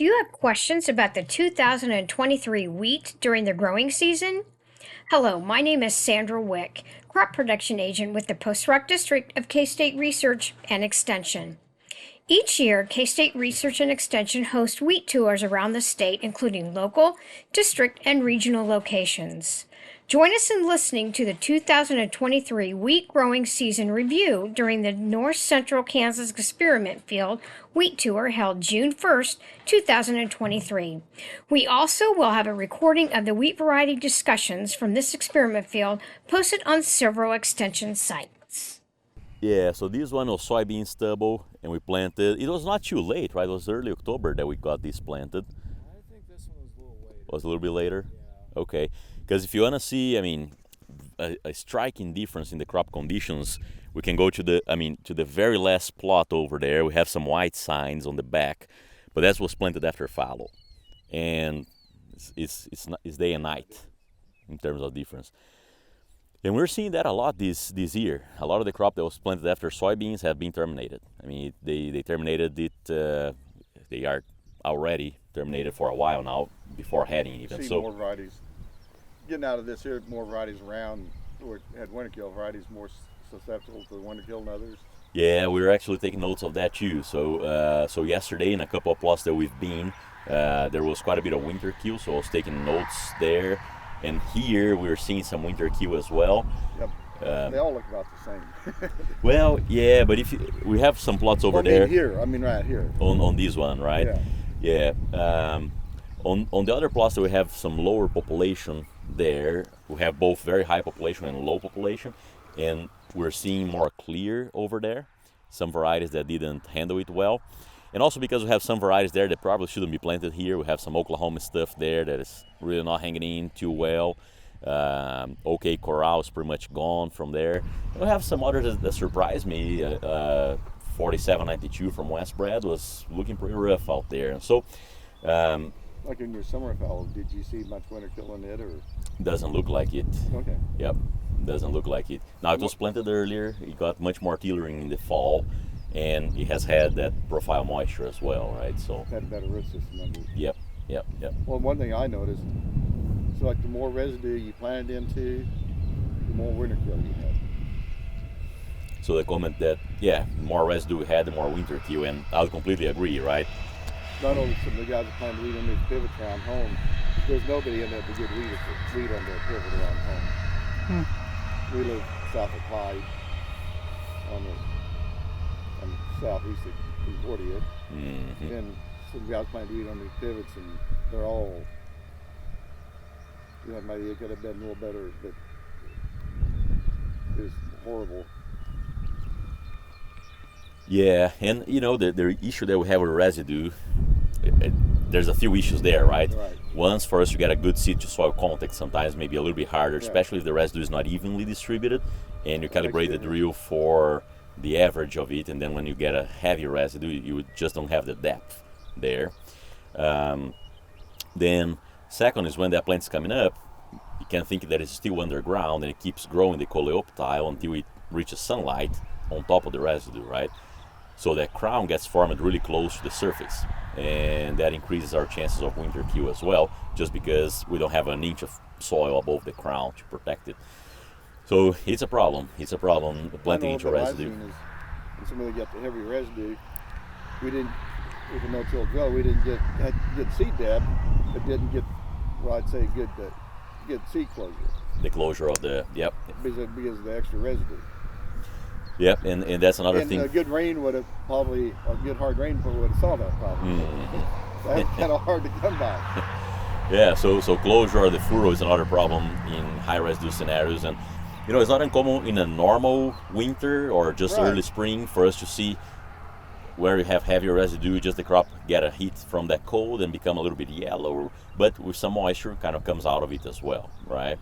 Do you have questions about the 2023 wheat during the growing season? Hello, my name is Sandra Wick, crop production agent with the Post Rock District of K-State Research and Extension. Each year, K-State Research and Extension hosts wheat tours around the state, including local, district, and regional locations. Join us in listening to the 2023 wheat growing season review during the North Central Kansas Experiment Field Wheat Tour held June 1st, 2023. We also will have a recording of the wheat variety discussions from this experiment field posted on several extension sites. Yeah, so this one was soybean stubble, and we planted. It was not too late, right? It was early October that we got this planted. I think this one was a little later. Was a little bit later? Yeah. Okay. Because if you want to see, a striking difference in the crop conditions, we can go to the very last plot over there. We have some white signs on the back, but that was planted after fallow, and it's day and night in terms of difference. And we're seeing that a lot this year. A lot of the crop that was planted after soybeans have been terminated. They terminated it. They are already terminated for a while now, before heading even. See more varieties. Getting out of this here, more varieties around, or had winter kill varieties more susceptible to winter kill than others. Yeah, we were actually taking notes of that too. So yesterday in a couple of plots that we've been, there was quite a bit of winter kill, so I was taking notes there. And here we're seeing some winter kill as well. Yep. They all look about the same. Well, yeah, but we have some plots over there. Right here. On this one, right? Yeah. Yeah. On the other plots, we have some lower population there. We have both very high population and low population, and we're seeing more clear over there. Some varieties that didn't handle it well, and also because we have some varieties there that probably shouldn't be planted here. We have some Oklahoma stuff there that is really not hanging in too well. OK Corral is pretty much gone from there. And we have some others that surprised me. 4792 from West Brad was looking pretty rough out there, and so. Like in your summer fallow, did you see much winter kill in it, or? Doesn't look like it. Okay. Yep, doesn't look like it. Now it was planted earlier. It got much more tillering in the fall, and it has had that profile moisture as well, right? So. Had a better root system under it. Yep. Well, one thing I noticed, so like the more residue you planted into, the more winter kill you had. So the comment that, yeah, the more residue we had, the more winter kill, and I would completely agree, right? Not only some of the guys that plan to weed on these pivots around home, there's nobody in there to get weed on their pivot around home. We live south of Clyde, on the southeast of Concordia, and some guys plan to weed on these pivots, and they're all, maybe it could have been a little better, but it's horrible. Yeah, and the issue that we have with residue, there's a few issues there, right? Once, for us to get a good seed to soil contact, sometimes maybe a little bit harder, especially if the residue is not evenly distributed, and you calibrate the drill for the average of it, and then when you get a heavy residue, you just don't have the depth there. Then second is when that plant's coming up, you can think that it's still underground and it keeps growing the coleoptile until it reaches sunlight on top of the residue, right? So that crown gets formed really close to the surface, and that increases our chances of winter kill as well, just because we don't have an inch of soil above the crown to protect it. So it's a problem. It's a problem planting into residue. When somebody got the heavy residue, we didn't, with the no-till drill, we didn't had good seed depth, but didn't get, well, I'd say good seed closure. The closure of the, yep. Because of the extra residue. Yep, and that's another thing. And a good rain would have probably, a good hard rain would have solved that problem. That's kind of hard to come by. Yeah, so closure of the furrow is another problem in high residue scenarios, and it's not uncommon in a normal winter or just early spring for us to see where you have heavier residue, just the crop get a hit from that cold and become a little bit yellow, but with some moisture kind of comes out of it as well, right?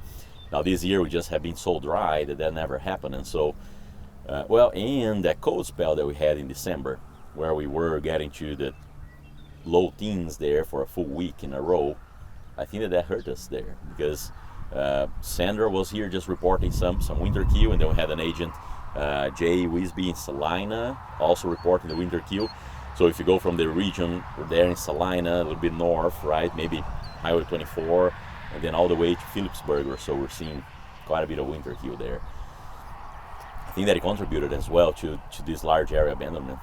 Now this year we just have been so dry that never happened, and so and that cold spell that we had in December, where we were getting to the low teens there for a full week in a row, I think that hurt us there, because Sandra was here just reporting some winter kill, and then we had an agent, Jay Wisby in Salina, also reporting the winter kill. So if you go from the region there in Salina, a little bit north, right, maybe Highway 24, and then all the way to Phillipsburg or so, we're seeing quite a bit of winter kill there. I think that it contributed as well to this large area abandonment.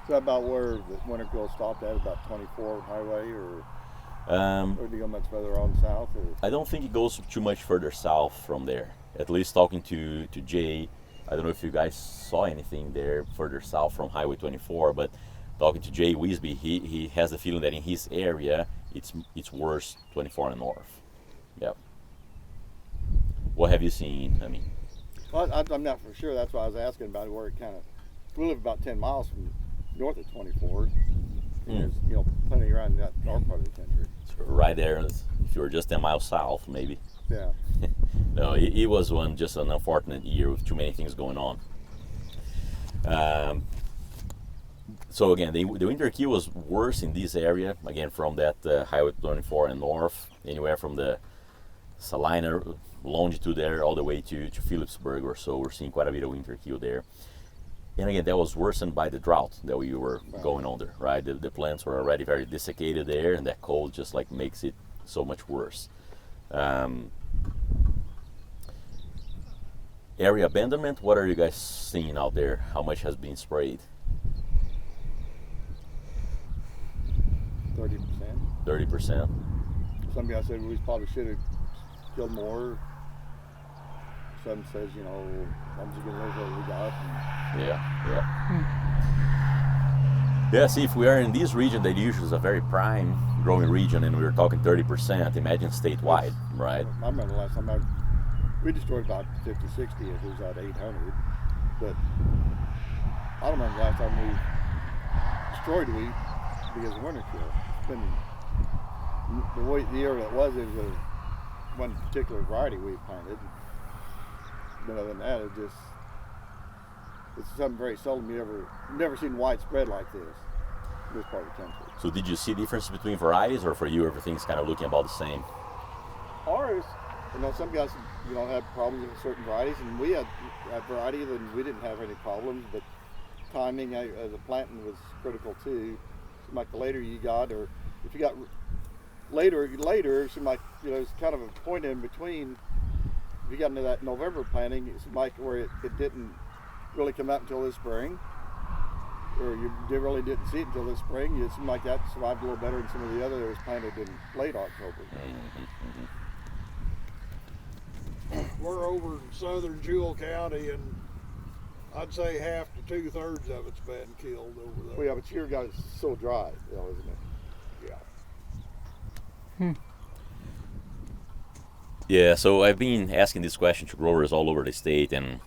Is that about where the winter kill stopped at, about 24 highway, or do you go much further on south? Or? I don't think it goes too much further south from there. At least talking to Jay, I don't know if you guys saw anything there further south from Highway 24, but talking to Jay Wisby, he has the feeling that in his area it's worse 24 and north. Yeah. What have you seen? I mean, well, I'm not for sure. That's why I was asking about where it kind of. We live about 10 miles from north of 24. There's plenty around that north part of the country. So right there, if you were just 10 miles south, maybe. Yeah. No, it was just an unfortunate year with too many things going on. So again, the winter kill was worse in this area. Again, from that Highway 24 and north, anywhere from the Salina longitude there all the way to Phillipsburg or so. We're seeing quite a bit of winter kill there. And again, that was worsened by the drought that we were going under, right? The plants were already very desiccated there, and that cold just like makes it so much worse. Area abandonment, what are you guys seeing out there? How much has been sprayed? 30%. 30%. Some guys said we probably should have killed more. Some says, I'm just going to live what we got. Yeah, see, if we are in this region that usually is a very prime growing region and we were talking 30%, imagine statewide, right? I remember last time we destroyed about 50, 60, it was at 800. But I don't remember last time we destroyed wheat because of winter kill. It's been, the year that was, it was one particular variety we planted. But other than that, it's something very seldom never seen widespread like this in this part of the country. So did you see difference between varieties, or for you everything's kind of looking about the same? Ours, some guys, have problems with certain varieties, and we had a variety that we didn't have any problems, but timing of the planting was critical too. Seemed like the later you got, or if you got later, it seemed like, it's kind of a point in between. If you got into that November planting, it seemed like where it didn't really come out until this spring, or you really didn't see it until this spring. It seemed like that survived a little better than some of the other that was planted in late October. We're over in southern Jewell County, and I'd say half to 2/3 of it's been killed over there. Well, yeah, but your guys is so dry, isn't it? Yeah. Yeah, so I've been asking this question to growers all over the state, and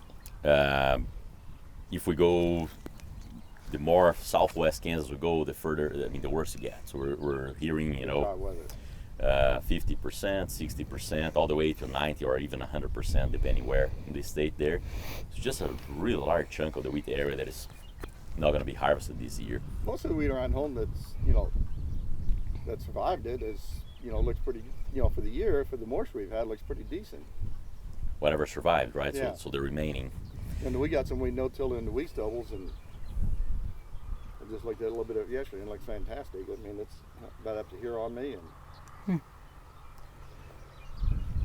if we go, the more southwest Kansas we go, the further, the worse it gets. So we're hearing, 50%, 60%, all the way to 90 or even 100%, depending where in the state there. It's just a real large chunk of the wheat area that is not going to be harvested this year. Most of the wheat around home that's, that survived it is, looks pretty, for the year, for the moisture we've had, looks pretty decent. Whatever survived, right? Yeah. So the remaining. And we got some we no-till in the wheat stubbles, and I just looked at a little bit of it yesterday, and it looks fantastic. It's about up to here on me. And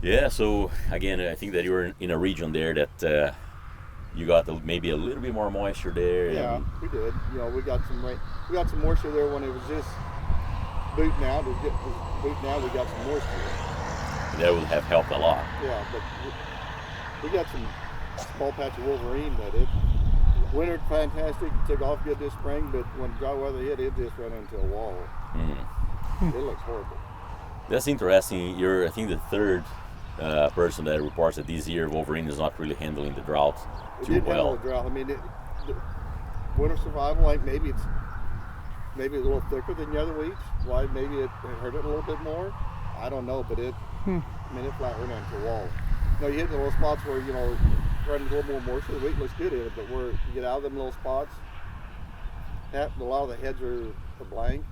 Yeah, so again, I think that you're in a region there that you got maybe a little bit more moisture there. Yeah, we did. We got some rain. We got some moisture there when it was just booting out. We got some moisture. That would have helped a lot. Yeah, but we got some small patch of Wolverine that it wintered fantastic, took off good this spring, but when dry weather hit, it just ran into a wall. It looks horrible. That's interesting. You're, I think, the third person that reports that this year Wolverine is not really handling the drought too well. The drought. The winter survival, like maybe it's a little thicker than the other weeks. Why maybe it hurt it a little bit more. I don't know, but it flat ran into a wall. You hit the little spots where running a little more moisture. The wheat looks good in it, but where you get out of them little spots, a lot of the heads are blank.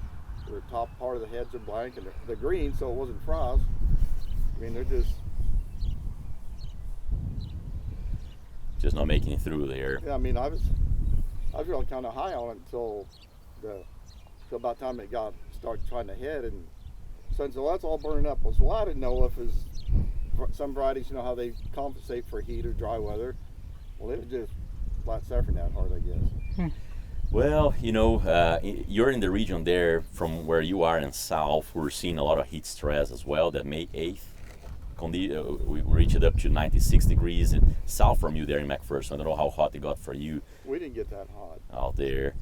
The top part of the heads are blank, and they're green, so it wasn't frost. They're just not making it through there. Yeah, I was really kind of high on it until the So by the time it started trying to head, and so that's all burning up. So I didn't know if some varieties, how they compensate for heat or dry weather. Well, it was just flat suffering that hard, I guess. Well, you're in the region there from where you are in south. We're seeing a lot of heat stress as well. That May 8th, we reached up to 96 degrees and south from you there in McPherson. I don't know how hot it got for you. We didn't get that hot out there.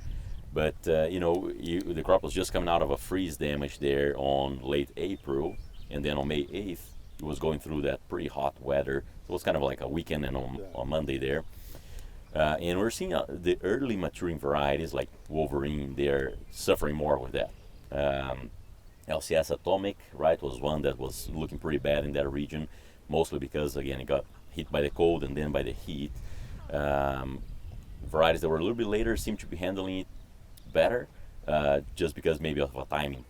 But, the crop was just coming out of a freeze damage there on late April. And then on May 8th, it was going through that pretty hot weather. It was kind of like a weekend and on Monday there. And we're seeing the early maturing varieties like Wolverine, they're suffering more with that. LCS Atomic, right, was one that was looking pretty bad in that region, mostly because, again, it got hit by the cold and then by the heat. Varieties that were a little bit later seem to be handling it better, just because maybe of a timing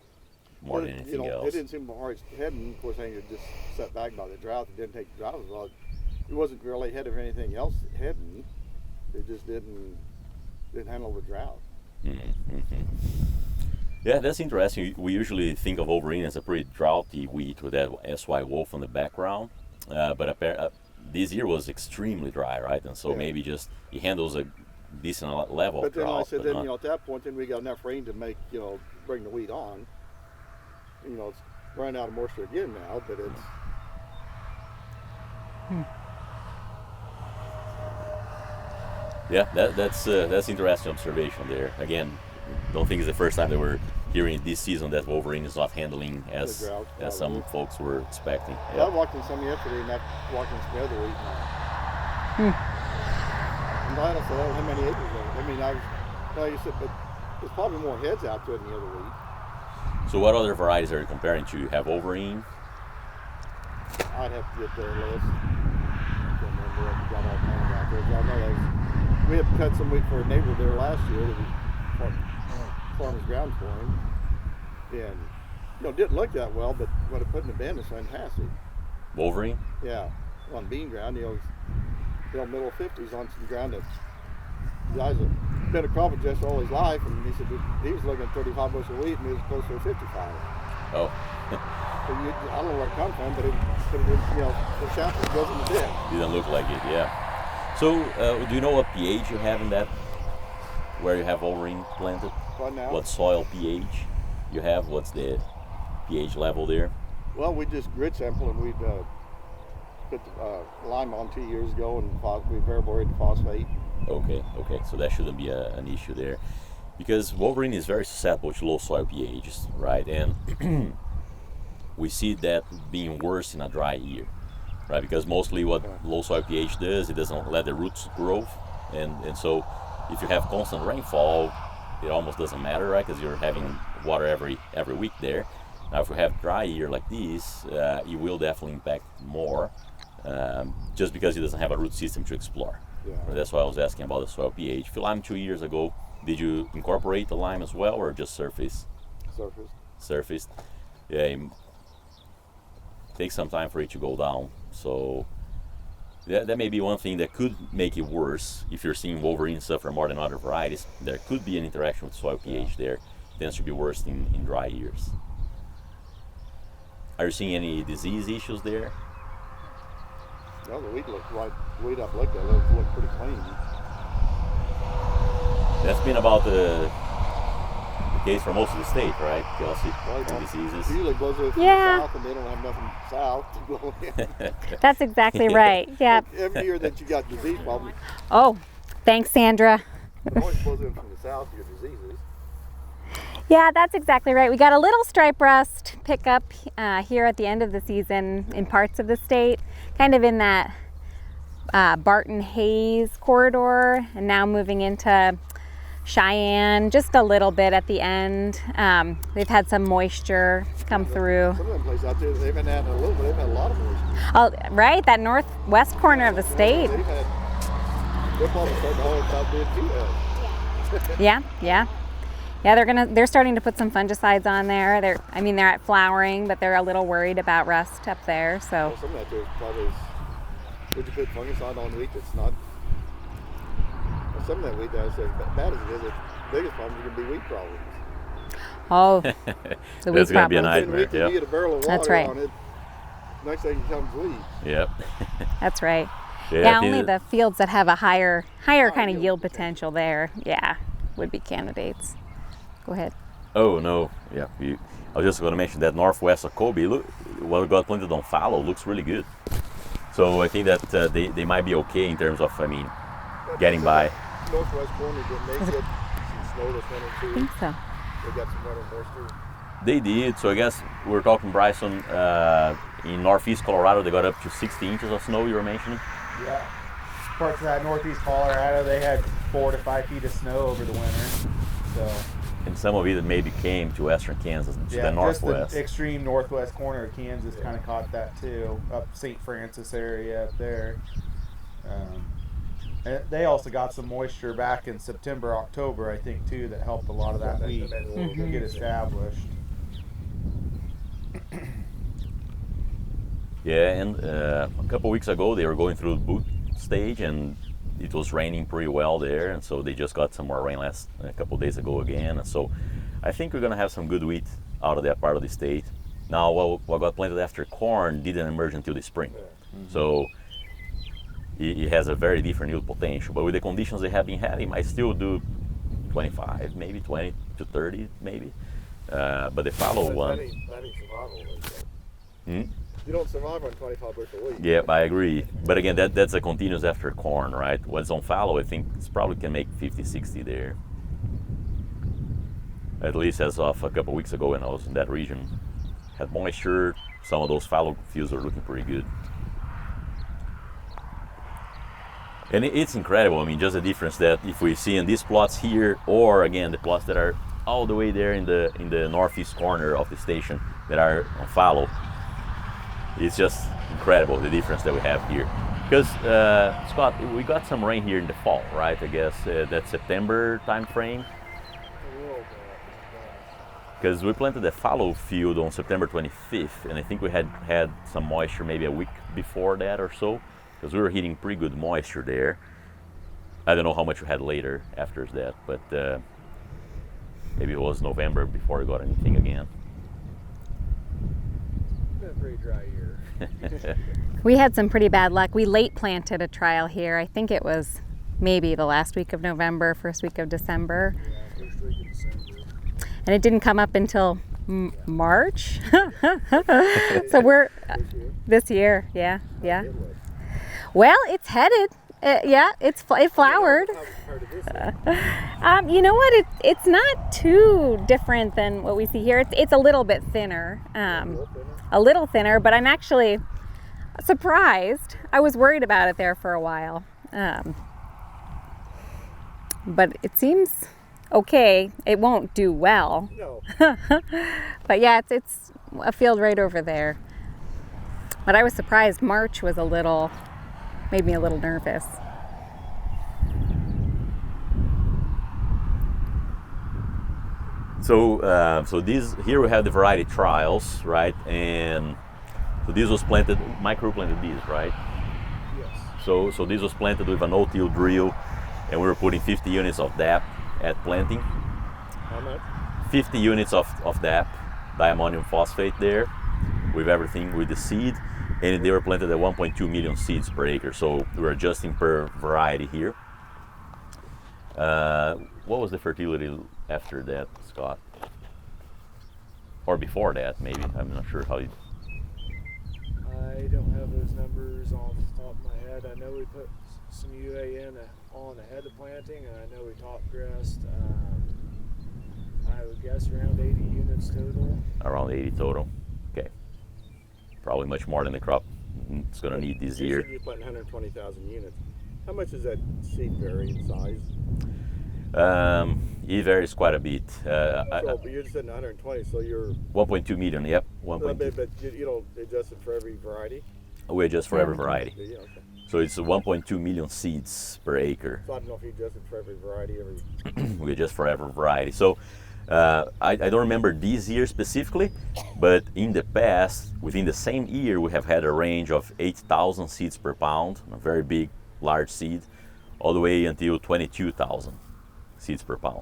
more than anything else. It didn't seem hard heading. Of course, I think it just set back by the drought. It didn't take the drought as well. It wasn't really ahead of anything else heading. It just didn't handle the drought. Mm-hmm. Yeah, that's interesting. We usually think of Wolverine as a pretty droughty wheat with that SY Wolf on the background, but this year was extremely dry, right? And so maybe just he handles a decent level but of then drought. I said, then at that point, then we got enough rain to make bring the wheat on. It's running out of moisture again now, but it's. Yeah, that's interesting observation there. Again, don't think it's the first time that we're hearing this season that Wolverine is not handling as some folks were expecting. Yeah. I walked in some yesterday, and I walked in some other wheat now. I'm glad I said, how many acres there? I mean, like you said, but there's probably more heads out there than the other wheat. So what other varieties are you comparing to? You have Wolverine? I'd have to get their list. I can't remember what we got all kinds out there. I know we had cut some wheat for a neighbor there last year that we farmer's ground for him. And, it didn't look that well, but what it put in the bin is fantastic. Wolverine? Yeah, on bean ground, middle 50s on some ground that the guy's been a crop adjuster all his life, and he said he was looking at 35 bushel of wheat and he was closer to 55. Oh. So I don't know where it comes from, but the sample goes in the bin. Didn't look like it, yeah. So, do you know what pH you have in that, where you have Wolverine planted? What now? What soil pH you have? What's the pH level there? Well, we just grid sample and we'd put lime on 2 years ago, and we variable rate phosphate. Okay, so that shouldn't be an issue there, because Wolverine is very susceptible to low soil pHs, right? And we see that being worse in a dry year, right? Because mostly what low soil pH does, it doesn't let the roots grow, and so if you have constant rainfall, it almost doesn't matter, right? Because you're having water every week there. Now, if we have dry year like this, it will definitely impact more, just because it doesn't have a root system to explore. Yeah. That's why I was asking about the soil pH. For lime 2 years ago, did you incorporate the lime as well, or just surface? Surfaced. Yeah, it takes some time for it to go down. So that may be one thing that could make it worse. If you're seeing Wolverine suffer more than other varieties, there could be an interaction with soil pH there. It tends to be worse in dry years. Are you seeing any disease issues there? No, the wheat looked right. The wheat I've looked at looked pretty clean. That's been about the case for most of the state, right, Kelsey? Right. Diseases. Usually blows in from the south, and they don't have nothing south to blow in. That's exactly right. Yeah. Every year that you got disease problems, Oh, thanks, Sandra. it always blows in from the south to get diseases. Yeah, that's exactly right. We got a little stripe rust pickup here at the end of the season in parts of the state, kind of in that Barton Hayes corridor, and now moving into Cheyenne, just a little bit at the end. They've had some moisture come through. Some of them places out there, they haven't had a little bit, they've had a lot of moisture. Oh, right, that northwest corner of the state. They're probably starting to hold about doing too. Yeah. They're starting to put some fungicides on there. They're at flowering, but they're a little worried about rust up there. So Well, some of that there probably is, would you put fungicide on wheat that's not? Well, some of that wheat that's as bad as it is, the biggest problem is going to be wheat problems. Oh, the weed That's gonna be a problem. nightmare. Week you get a barrel of water That's right. on it. Next thing comes weeds. Yep. That's right. Yeah, Yeah, I think only that- the fields that have a higher kind of yield yield potential there, yeah, would be candidates. Go ahead. Oh no, yeah. I was just going to mention that northwest of Kobe, look, what got planted on fallow looks really good. So I think that they might be okay in terms of, I mean, getting by. Northwest corner, didn't they get some snow this winter I too? think so. They got some winter moisture. They did. So I guess we're talking, Bryson, in northeast Colorado, they got up to 60 inches of snow. You were mentioning. Yeah. Parts of that northeast Colorado, they had 4 to 5 feet of snow over the winter. So And some of it maybe came to western Kansas, to the just northwest. the extreme northwest corner of Kansas kind of caught that too, up St. Francis area up there. And they also got some moisture back in September, October, I think too, that helped a lot of that wheat get established. Yeah, and a couple weeks ago they were going through the boot stage, and it was raining pretty well there, and so they just got some more rain a couple days ago again. And so I think we're gonna have some good wheat out of that part of the state. Now, what got planted after corn didn't emerge until the spring, so it has a very different yield potential. But with the conditions they have been having, might still do 25, maybe 20 to 30, maybe. But the fallow one. That ain't survival. Hmm? You don't survive on 25 bushel wheat. Yeah, I agree. But again, that's a continuous after corn, right? What's on fallow, I think it's probably can make 50, 60 there. At least as of a couple weeks ago when I was in that region. Had moisture, some of those fallow fields are looking pretty good. And it's incredible, I mean, just the difference that if we see in these plots here, or again, the plots that are all the way there in the northeast corner of the station that are on fallow, it's just incredible the difference that we have here. Because Scott, we got some rain here in the fall, right? I guess that September time frame. Because we planted the fallow field on September 25th, and I think we had some moisture maybe a week before that or so, because we were hitting pretty good moisture there. I don't know how much we had later after that, but maybe it was November before we got anything again. It's been a pretty dry year. We had some pretty bad luck. We late planted a trial here. I think it was maybe the last week of November, first week of December. Yeah, first week of December. And it didn't come up until March. So we're this year, yeah. Well, it's headed. It flowered. You know what? It's not too different than what we see here. It's a little bit thinner, a little thinner. But I'm actually surprised. I was worried about it there for a while, but it seems okay. It won't do well. No. But yeah, it's a field right over there. But I was surprised. March was made me a little nervous. So these here we have the variety trials, right? And so this was planted. My crew planted these, right? Yes. So this was planted with an no-till drill, and we were putting 50 units of DAP at planting. How much? 50 units of DAP, diammonium phosphate there, with everything with the seed, and they were planted at 1.2 million seeds per acre. So we're adjusting per variety here. What was the fertility after that, Scott? Or before that, maybe? I'm not sure how you... I don't have those numbers off the top of my head. I know we put some UAN on ahead of planting, and I know we top dressed. I would guess around 80 units total. Around 80 total. Okay. Probably much more than the crop it's going to need this You year. said you plant 120,000 units. How much does that seed vary in size? It varies quite a bit. But you just said 120, so you're... 1.2 million, yep. 1.2. But you don't adjust it for every variety? We adjust for every variety. Yeah, okay. So it's 1.2 million seeds per acre. So I don't know if you adjust it for every variety. We adjust for every variety. So I don't remember this year specifically, but in the past, within the same year, we have had a range of 8,000 seeds per pound, a very big, large seed, all the way until 22,000 seeds per pound.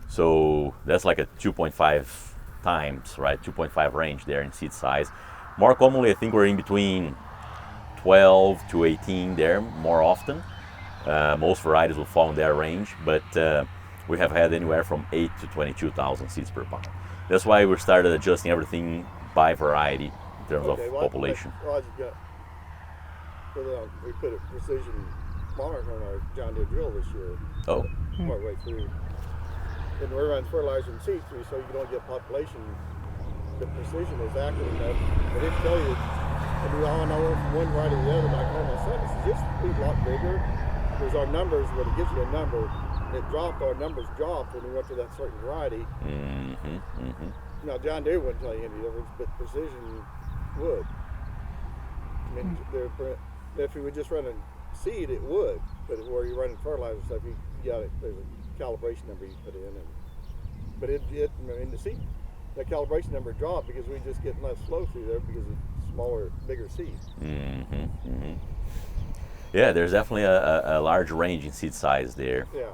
So that's like a 2.5 times, right? 2.5 range there in seed size. More commonly, I think we're in between 12 to 18 there more often. Most varieties will fall in that range, but we have had anywhere from 8 to 22,000 seeds per pound. That's why we started adjusting everything by variety in terms of population. We put a precision monarch on our John Deere drill this year. Oh. Partway through. And we're running fertilizer and seed through, so you don't get population. The precision is accurate enough. But it tell you, and we all know from one variety to the other, like on my son, this is a lot bigger. Because our numbers, when it gives you a number, our numbers dropped when we went to that certain variety. Now, John Deere wouldn't tell you any difference, but precision would. I mean, if you were just running seed, it would. But where you're running fertilizer stuff, you got it. There's a calibration number you put in. But the seed, that calibration number dropped because we just get less flow through there because it's smaller, bigger seed. Yeah, there's definitely a large range in seed size there. Yeah.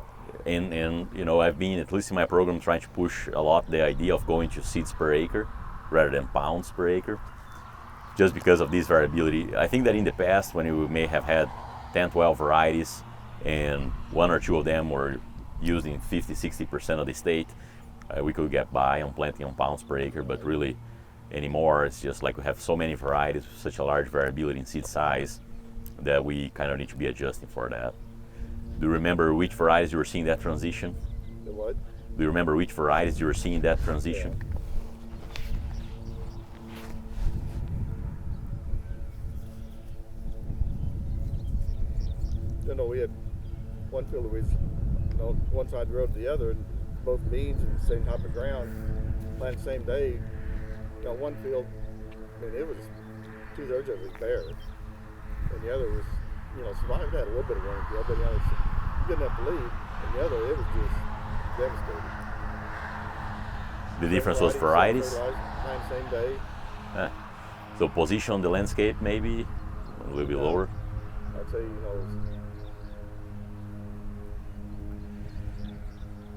And you know, I've been, at least in my program, trying to push a lot the idea of going to seeds per acre rather than pounds per acre, just because of this variability. I think that in the past, when we may have had 10, 12 varieties and one or two of them were used in 50-60% of the state, we could get by on planting on pounds per acre, but really anymore it's just like we have so many varieties with such a large variability in seed size that we kind of need to be adjusting for that. Do you remember which varieties you were seeing that transition? The what? Do you remember which varieties you were seeing that transition? You know, we had one field that was, one side of the road to the other, and both beans and the same type of ground, planted the same day. One field, I mean, it was 2/3 of it was bare, and the other was, survived. Had a little bit of rain, but it was good enough to leave. And the other, it was just devastating. The difference was varieties? Planted same day. So position on the landscape maybe a little bit lower? I'd say,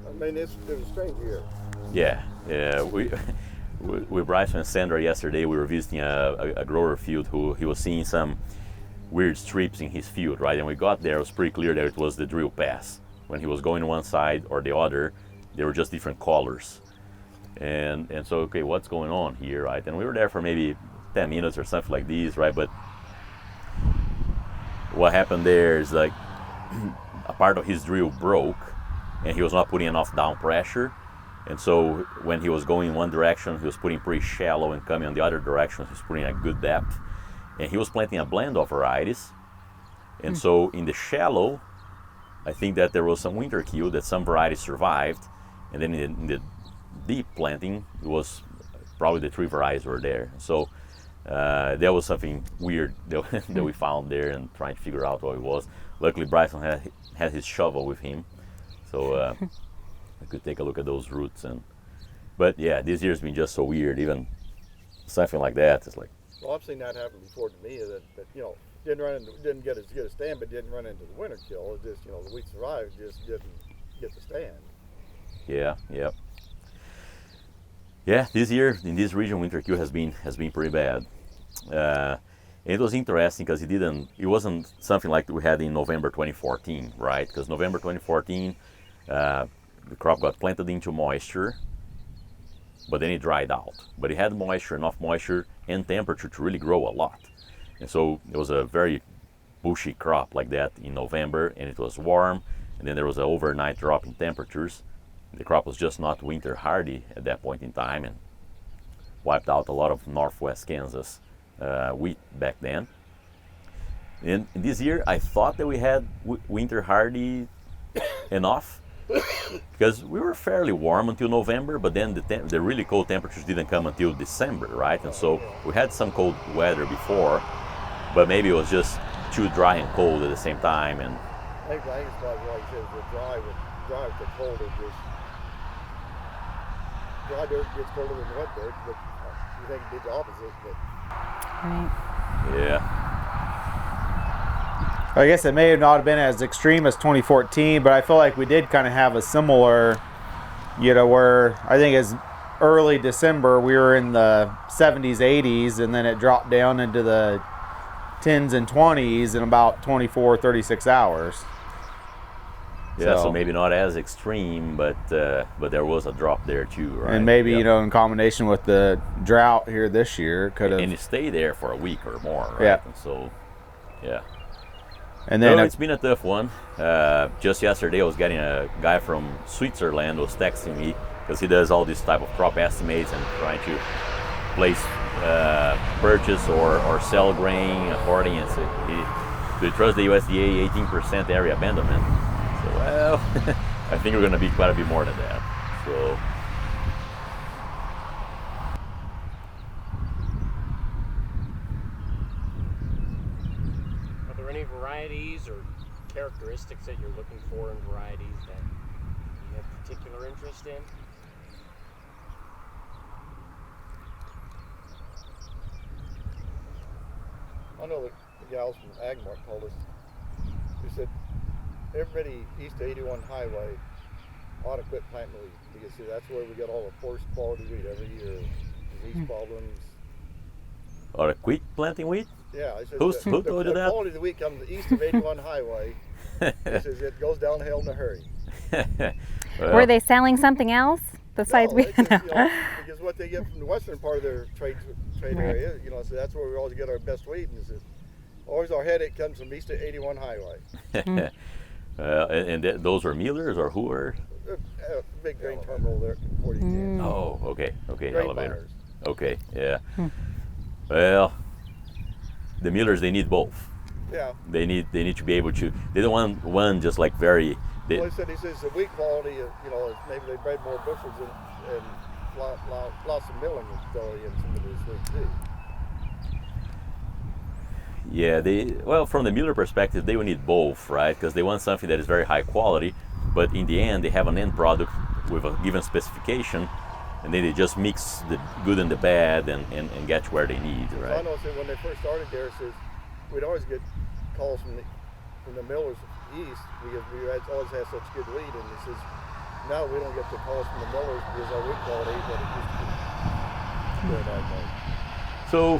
I mean, it was a strange year. Yeah. With Bryson and Sandra yesterday, we were visiting a grower field he was seeing some weird strips in his field, right? And we got there, it was pretty clear that it was the drill pass. When he was going one side or the other, they were just different colors. And so, okay, what's going on here, right? And we were there for maybe 10 minutes or something like this, right? But what happened there is like a part of his drill broke and he was not putting enough down pressure. And so when he was going in one direction, he was putting pretty shallow, and coming on the other direction, he was putting a good depth. And he was planting a blend of varieties. And so in the shallow, I think that there was some winter kill that some varieties survived. And then in the deep planting, it was probably the 3 varieties were there. So that was something weird that we found there and trying to figure out what it was. Luckily, Bryson had his shovel with him. So I could take a look at those roots. But yeah, this year's been just so weird. Even something like that, it's like. Well, I've seen that happen before to me. That didn't get as good a stand, but didn't run into the winter kill. It just the wheat survived, just didn't get the stand. Yeah. This year in this region, winter kill has been pretty bad. And it was interesting because it wasn't something like we had in November 2014, right? Because November 2014. The crop got planted into moisture, but then it dried out. But it had enough moisture and temperature to really grow a lot. And so it was a very bushy crop like that in November, and it was warm, and then there was an overnight drop in temperatures. The crop was just not winter hardy at that point in time and wiped out a lot of northwest Kansas wheat back then. And this year I thought that we had winter hardy enough, because we were fairly warm until November, but then the really cold temperatures didn't come until December, right? And so we had some cold weather before, but maybe it was just too dry and cold at the same time. And I think it's probably like you said, dry with the cold, dry dirt gets colder than wet dirt, but you think it did the opposite. But. Right. Yeah. I guess it may have not been as extreme as 2014, but I feel like we did kind of have a similar where I think as early December we were in the 70s, 80s, and then it dropped down into the 10s and 20s in about 24, 36 hours. Yeah, so maybe not as extreme, but there was a drop there too, right? And maybe, in combination with the drought here this year, it could have... And you stay there for a week or more, right? Yeah. And so, yeah. And then it's been a tough one. Just yesterday, I was getting a guy from Switzerland was texting me because he does all this type of crop estimates and trying to place purchase or sell grain according. And do you trust the USDA 18% area abandonment? So, well, I think we're going to be quite a bit more than that. So. Are there any varieties or characteristics that you're looking for in varieties that you have particular interest in? I know the gals from Agmark told us, they said everybody east of 81 highway ought to quit planting wheat, because see, that's where we get all the worst quality wheat every year, disease problems. Or quit planting wheat? Yeah, I said Who told you the that? quality of the wheat comes east of 81 highway. He says it goes downhill in a hurry. Well, Were they selling something else besides No, wheat? it's just, because what they get from the western part of their trade Right. area, so that's where we always get our best wheat. And it's always our headache comes from east of 81 highway. and those are millers or who are? Big grain terminal there at 40 Kansas. Oh, okay, Grain elevator. buyers. Okay, yeah. Well, the millers, they need both. Yeah. They need to be able to. They don't want one just like very. Well, he says the wheat quality, maybe they bred more bushels and lots of milling ability in some of this wheat too. Yeah, from the miller perspective, they will need both, right? Because they want something that is very high quality, but in the end, they have an end product with a given specification, and then they just mix the good and the bad and get where they need, right? I know when they first started there, it says we'd always get calls from the millers east because we always had such good wheat, and he says now we don't get the calls from the millers because our wheat quality is what it used to be. Good, I know. So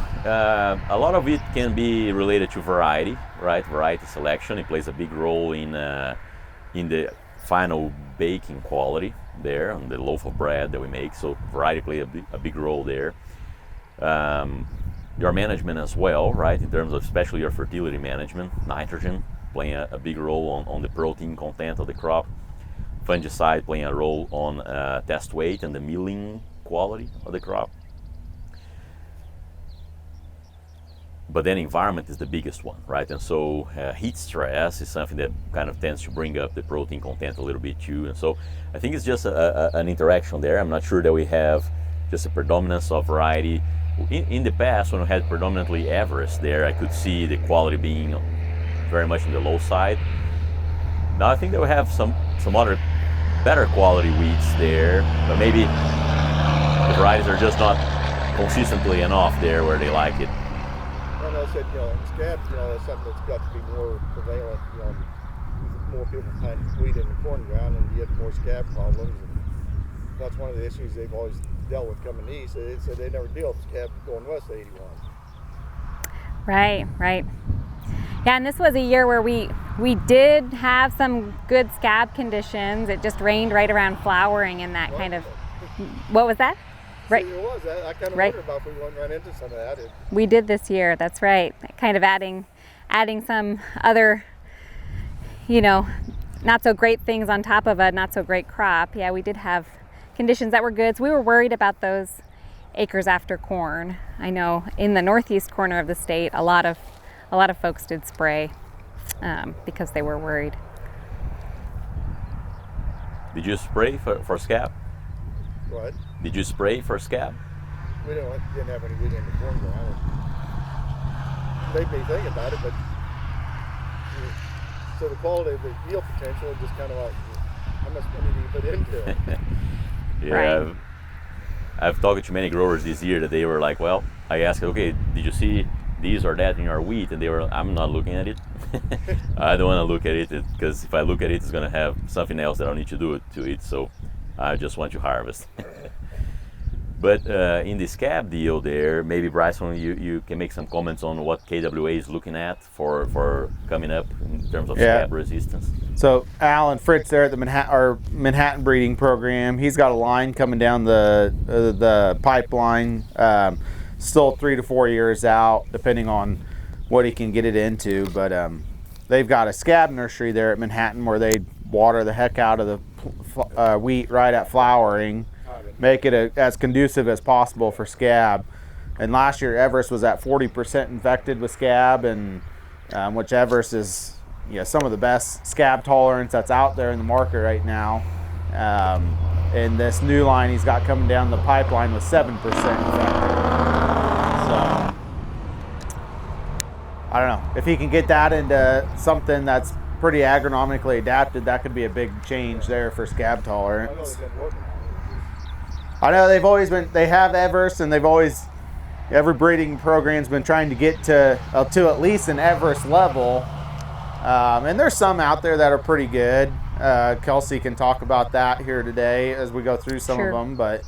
a lot of it can be related to variety, right? Variety selection, it plays a big role in the final baking quality there on the loaf of bread that we make. So variety plays a big role there. Your management as well, right? In terms of especially your fertility management, nitrogen playing a big role on the protein content of the crop. Fungicide playing a role on test weight and the milling quality of the crop. But then environment is the biggest one, right? And so heat stress is something that kind of tends to bring up the protein content a little bit too. And so I think it's just an interaction there. I'm not sure that we have just a predominance of variety. In the past, when we had predominantly Everest there, I could see the quality being very much on the low side. Now I think that we have some other better quality wheats there, but maybe the varieties are just not consistently enough there where they like it. Well, I said, scab, that's something that's got to be more prevalent. More people plant wheat in the corn ground, and you get more scab problems. And that's one of the issues they've always dealt with coming east. They said they never deal with scab going west of 81. Right. Yeah, and this was a year where we did have some good scab conditions. It just rained right around flowering and that kind of. What was that? Right. See, it was. I kind of wondered about if we wouldn't run into some of that. We did this year. That's right. Kind of adding some other, not so great things on top of a not so great crop. Yeah, we did have conditions that were good. So we were worried about those acres after corn. I know in the northeast corner of the state, a lot of folks did spray because they were worried. Did you spray for scab? What? Did you spray for scab? We didn't have any wheat in the corn ground. It made me think about it, but so the quality of the yield potential is just kind of like how much money do you put into it? Yeah, Right. I've talked to many growers this year that they were like, well, I asked, okay, did you see these or that in your wheat? And they were, I'm not looking at it. I don't want to look at it because if I look at it, it's going to have something else that I need to do to it. So I just want to harvest. But in the scab deal there, maybe Bryson, you can make some comments on what KWA is looking at for coming up in terms of scab resistance. So Alan Fritz there at the Manhattan breeding program, he's got a line coming down the pipeline, still 3 to 4 years out, depending on what he can get it into. But they've got a scab nursery there at Manhattan where they water the heck out of the wheat right at flowering, make it as conducive as possible for scab. And last year Everest was at 40% infected with scab, and which Everest is some of the best scab tolerance that's out there in the market right now. And this new line he's got coming down the pipeline was 7% infected. So I don't know if he can get that into something that's pretty agronomically adapted. That could be a big change there for scab tolerance. I know they have Everest, and every breeding program's been trying to get to at least an Everest level. And there's some out there that are pretty good. Kelsey can talk about that here today as we go through some of them, but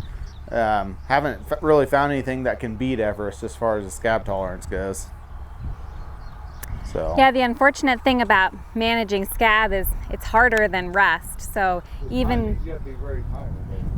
haven't really found anything that can beat Everest as far as the scab tolerance goes. So. Yeah, the unfortunate thing about managing scab is it's harder than rust. So even You got to be very timely.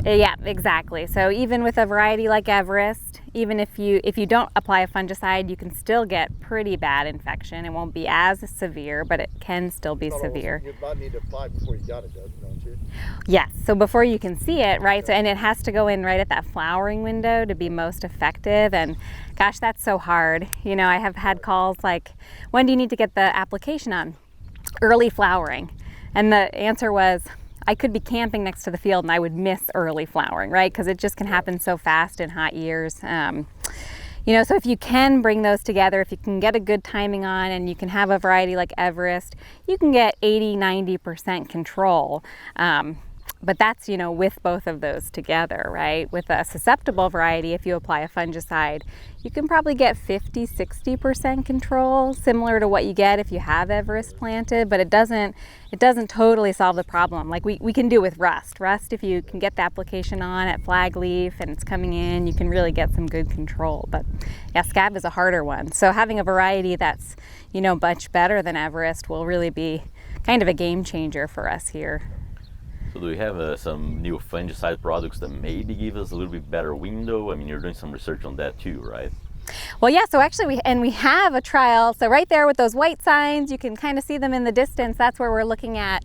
yeah, exactly. So even with a variety like Everest, even if you don't apply a fungicide, you can still get pretty bad infection. It won't be as severe, but it can still be severe. You might need to apply before you got it, don't you? Yes, so before you can see it, right? So, and it has to go in right at that flowering window to be most effective. And gosh, that's so hard. I have had calls like, when do you need to get the application on? Early flowering. And the answer was, I could be camping next to the field and I would miss early flowering, right? Because it just can happen so fast in hot years. So if you can bring those together, if you can get a good timing on and you can have a variety like Everest, you can get 80-90% control. But that's, with both of those together, right? With a susceptible variety, if you apply a fungicide, you can probably get 50-60% control, similar to what you get if you have Everest planted, but it doesn't totally solve the problem. Like we can do with rust. Rust, if you can get the application on at flag leaf and it's coming in, you can really get some good control. But yeah, scab is a harder one. So having a variety that's, much better than Everest will really be kind of a game changer for us here. So do we have some new fungicide products that maybe give us a little bit better window? I mean, you're doing some research on that too, right? Well, yeah, so actually we have a trial. So right there with those white signs, you can kind of see them in the distance. That's where we're looking at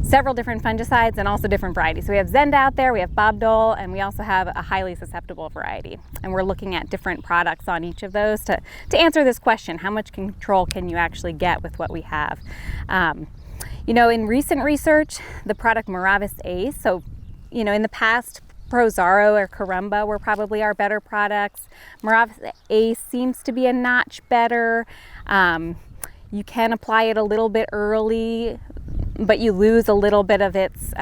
several different fungicides and also different varieties. So we have Zend out there, we have Bobdol, and we also have a highly susceptible variety. And we're looking at different products on each of those to answer this question: how much control can you actually get with what we have? In recent research, the product Miravis Ace, so, in the past, Prozaro or Carumba were probably our better products. Miravis Ace seems to be a notch better. You can apply it a little bit early, but you lose a little bit of its,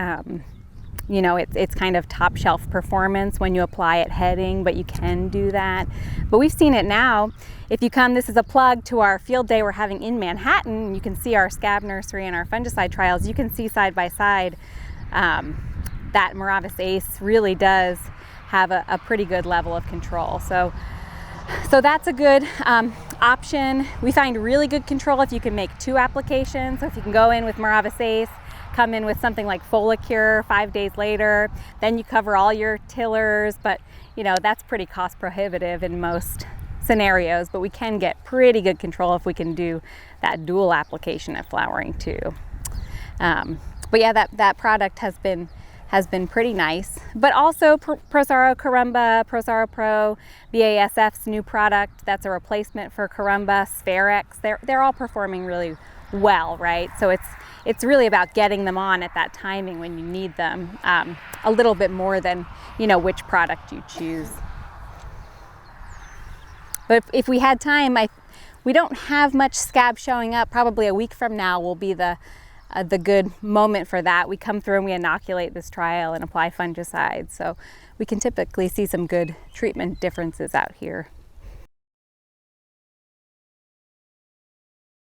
it's kind of top shelf performance when you apply it heading, but you can do that. But we've seen it now. If you come, this is a plug to our field day we're having in Manhattan. You can see our scab nursery and our fungicide trials. You can see side by side that Miravis Ace really does have a pretty good level of control. So that's a good option. We find really good control if you can make 2 applications. So if you can go in with Miravis Ace, come in with something like Folicure 5 days later, then you cover all your tillers, but that's pretty cost prohibitive in most scenarios, but we can get pretty good control if we can do that dual application at flowering too. But yeah, that product has been pretty nice. But also Prozaro Carumba, Prozaro Pro, BASF's new product that's a replacement for Carumba, Spherex, they're all performing really well, right? So it's really about getting them on at that timing when you need them, a little bit more than which product you choose. But if we had time, we don't have much scab showing up. Probably a week from now will be the good moment for that. We come through and we inoculate this trial and apply fungicides. So we can typically see some good treatment differences out here.